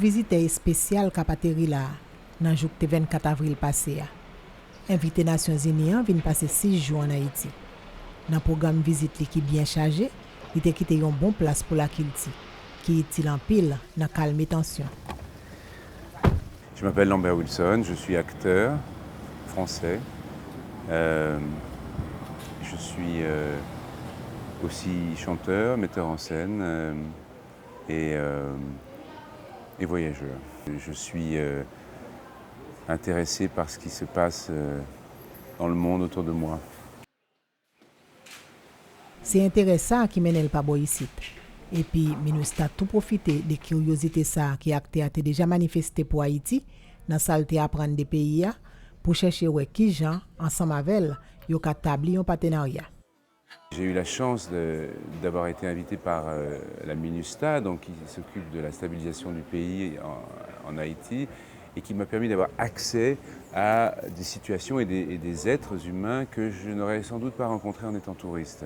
visiteurs spécial qui a atterri là dans le 24 avril passé. Invité Nations Unies vient passer 6 jours en Haïti. Dans le programme visite qui est bien chargé, il a quitté une bonne place pour la Kilti, qui est en pile dans calme et tension. Je m'appelle Lambert Wilson, je suis acteur français. Je suis aussi chanteur, metteur en scène et voyageur. Je suis intéressé par ce qui se passe dans le monde autour de moi. C'est intéressant qui mène le pabo ici. Et puis, nous tout profiter de curiosité ça qui a été déjà manifesté pour Haïti, dans salle apprendre des pays pour chercher qui gens ensemble avec elle, yo ka établir un partenariat. J'ai eu la chance d'avoir été invité par la MINUSTA, donc qui s'occupe de la stabilisation du pays en Haïti, et qui m'a permis d'avoir accès à des situations et des êtres humains que je n'aurais sans doute pas rencontrés en étant touriste.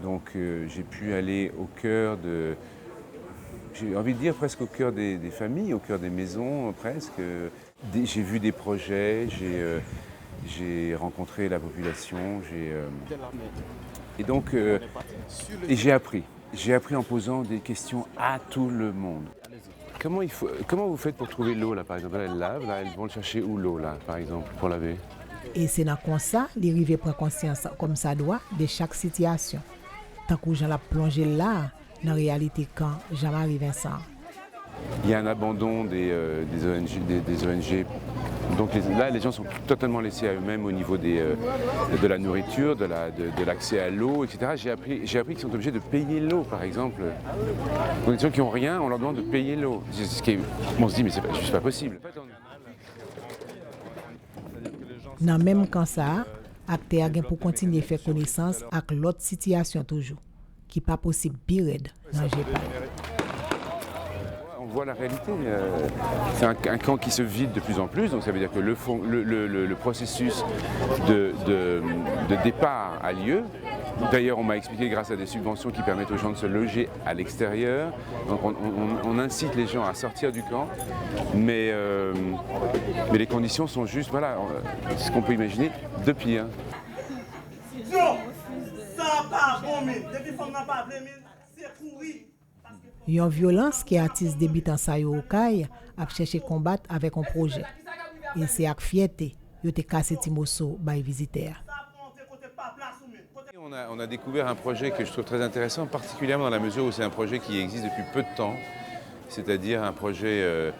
Donc j'ai pu aller au cœur j'ai envie de dire presque au cœur des familles, au cœur des maisons presque. J'ai vu des projets, j'ai rencontré la population, et j'ai appris. J'ai appris en posant des questions à tout le monde. Comment vous faites pour trouver l'eau là par exemple? Elles lavent, là, elles vont le chercher où l'eau là par exemple pour laver? Et c'est dans comme ça, les rivières prennent conscience comme ça doit de chaque situation. Tant que j'en la plongé là, dans la réalité quand Jean-Marie Vincent. Il y a un abandon des ONG. Donc là, les gens sont totalement laissés à eux-mêmes au niveau de la nourriture, de l'accès à l'eau, etc. J'ai appris qu'ils sont obligés de payer l'eau, par exemple. Donc les gens qui n'ont rien, on leur demande de payer l'eau. On se dit, mais c'est juste pas possible. Dans même quand ça, acteur gain pour continuer à faire connaissance avec l'autre situation toujours, qui pas possible pire dans GEPAL. On voit la réalité. C'est un camp qui se vide de plus en plus, donc ça veut dire que le processus de départ a lieu. D'ailleurs, on m'a expliqué grâce à des subventions qui permettent aux gens de se loger à l'extérieur. Donc on incite les gens à sortir du camp, mais les conditions sont juste, voilà, ce qu'on peut imaginer de pire. Une violence qui artiste débutant ça au Caille a cherché combattre avec un projet. Et c'est avec fierté yo te cassé Timoso by visiteurs. On a découvert un projet que je trouve très intéressant, particulièrement dans la mesure où c'est un projet qui existe depuis peu de temps, c'est-à-dire un projet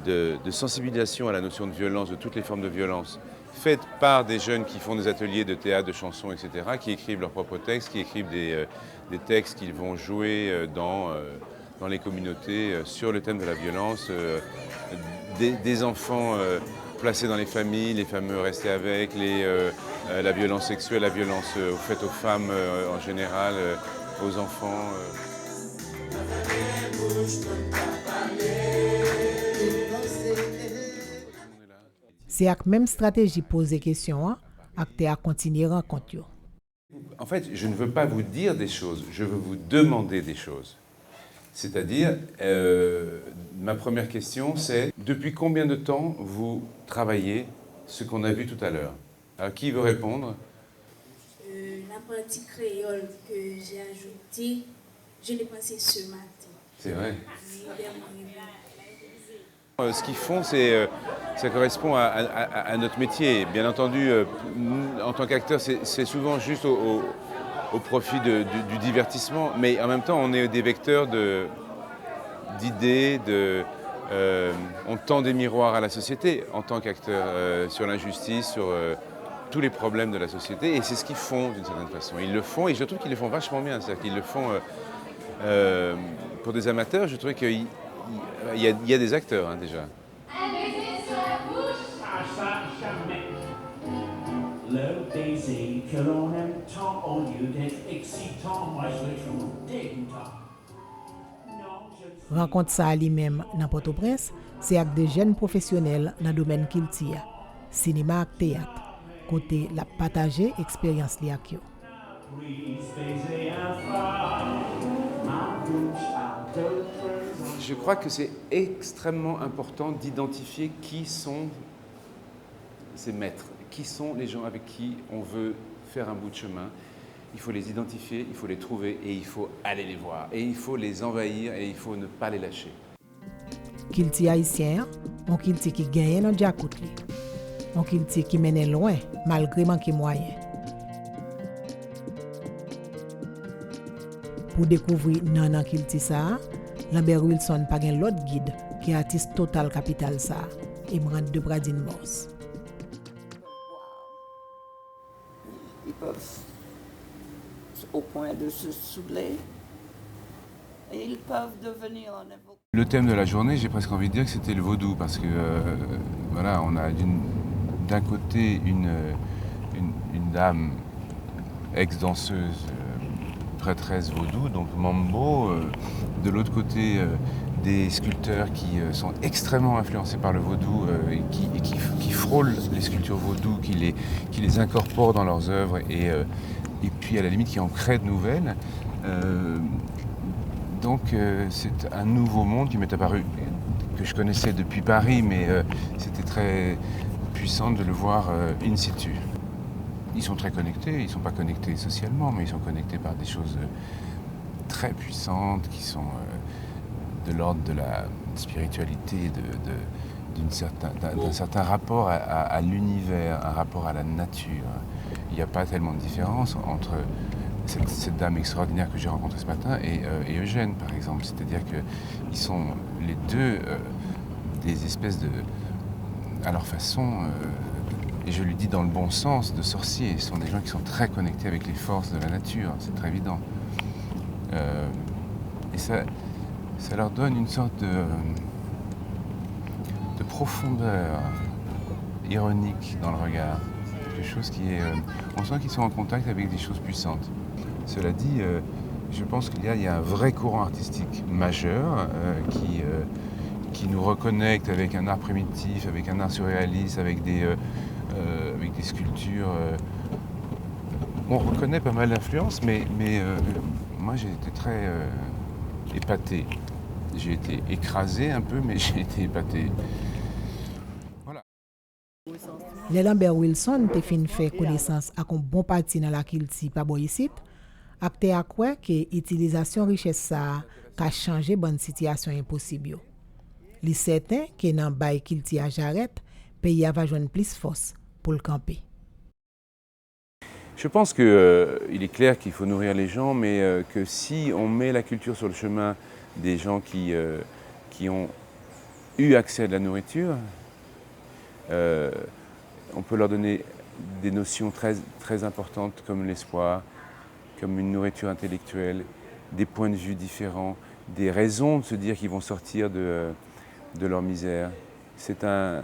de sensibilisation à la notion de violence, de toutes les formes de violence, faite par des jeunes qui font des ateliers de théâtre, de chansons, etc., qui écrivent leurs propres textes, qui écrivent des textes qu'ils vont jouer dans les communautés sur le thème de la violence, des enfants placés dans les familles, les fameux restés avec, la violence sexuelle, la violence faite aux femmes en général, aux enfants. C'est avec même stratégie poser question, acteur continuer à rencontrer. En fait, je ne veux pas vous dire des choses, je veux vous demander des choses. C'est-à-dire, ma première question, c'est depuis combien de temps vous travaillez ce qu'on a vu tout à l'heure? Alors, qui veut répondre? La partie créole que j'ai ajoutée, je l'ai pensée ce matin. C'est vrai. Ce qu'ils font, ça correspond à notre métier. Bien entendu, en tant qu'acteur, c'est souvent juste au profit du divertissement, mais en même temps, on est des vecteurs d'idées, on tend des miroirs à la société en tant qu'acteur sur l'injustice, sur tous les problèmes de la société, et c'est ce qu'ils font d'une certaine façon. Ils le font, et je trouve qu'ils le font vachement bien, c'est-à-dire qu'ils le font pour des amateurs. Je trouvais qu'il y a des acteurs déjà. Rencontre ça à lui-même dans Port-au-Prince, c'est avec des jeunes professionnels dans le domaine culture, cinéma et théâtre, côté la partager expérience li ak yo. Je crois que c'est extrêmement important d'identifier qui sont ces maîtres, qui sont les gens avec qui on veut faire un bout de chemin. Il faut les identifier, il faut les trouver et il faut aller les voir. Et il faut les envahir et il faut ne pas les lâcher. Kilti haïtien, on kilti qui gagne dans Djakout li. On kilti qui mène loin malgré manquer moyen. Pour découvrir nan kilti ça, Lambert Wilson pa gen l'autre guide qui est artiste Total Capital ça et Brand de Bradine Boss. Ils peuvent au point de se saouler et ils peuvent devenir en évoque. Le thème de la journée, j'ai presque envie de dire que c'était le vaudou parce que voilà, on a d'un côté une dame ex-danseuse, prêtresse vaudou, donc Mambo, de l'autre côté des sculpteurs qui sont extrêmement influencés par le vaudou et qui frôlent les sculptures vaudou, qui les incorporent dans leurs œuvres et puis à la limite qui en créent de nouvelles. Donc c'est un nouveau monde qui m'est apparu, que je connaissais depuis Paris, mais c'était très puissant de le voir in situ. Ils sont très connectés, ils ne sont pas connectés socialement, mais ils sont connectés par des choses très puissantes qui sont de l'ordre de la spiritualité, d'un certain rapport à l'univers, un rapport à la nature. Il n'y a pas tellement de différence entre cette dame extraordinaire que j'ai rencontrée ce matin et Eugène, par exemple. C'est-à-dire qu'ils sont les deux des espèces de, à leur façon, et je lui dis dans le bon sens, de sorciers. Ce sont des gens qui sont très connectés avec les forces de la nature, c'est très évident. Et ça leur donne une sorte de profondeur ironique dans le regard. Quelque chose qui est... on sent qu'ils sont en contact avec des choses puissantes. Cela dit, je pense qu'il y a un vrai courant artistique majeur qui nous reconnecte avec un art primitif, avec un art surréaliste, avec des sculptures. On reconnaît pas mal d'influences, mais moi j'ai été très épaté. J'ai été écrasé un peu, mais j'ai été épaté. Voilà. Les Lambert Wilson te fin fait connaissance avec un bon parti dans la kilti pa boyisit, ak te akwe que utilisation richesse ça ka changer bonne situation impossible yo. Li certain que nan bay kilti a Jarret, pays va joindre plus force pour le camper. Je pense qu'il est clair qu'il faut nourrir les gens, mais que si on met la culture sur le chemin des gens qui ont eu accès à de la nourriture, on peut leur donner des notions très, très importantes comme l'espoir, comme une nourriture intellectuelle, des points de vue différents, des raisons de se dire qu'ils vont sortir de leur misère. C'était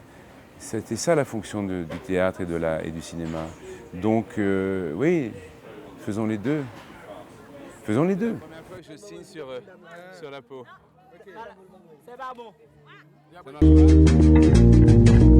ça la fonction du théâtre et du cinéma. Donc oui, faisons les deux. Faisons les deux. La première fois que je signe sur la peau. Okay. C'est pas bon. Ça marche pas.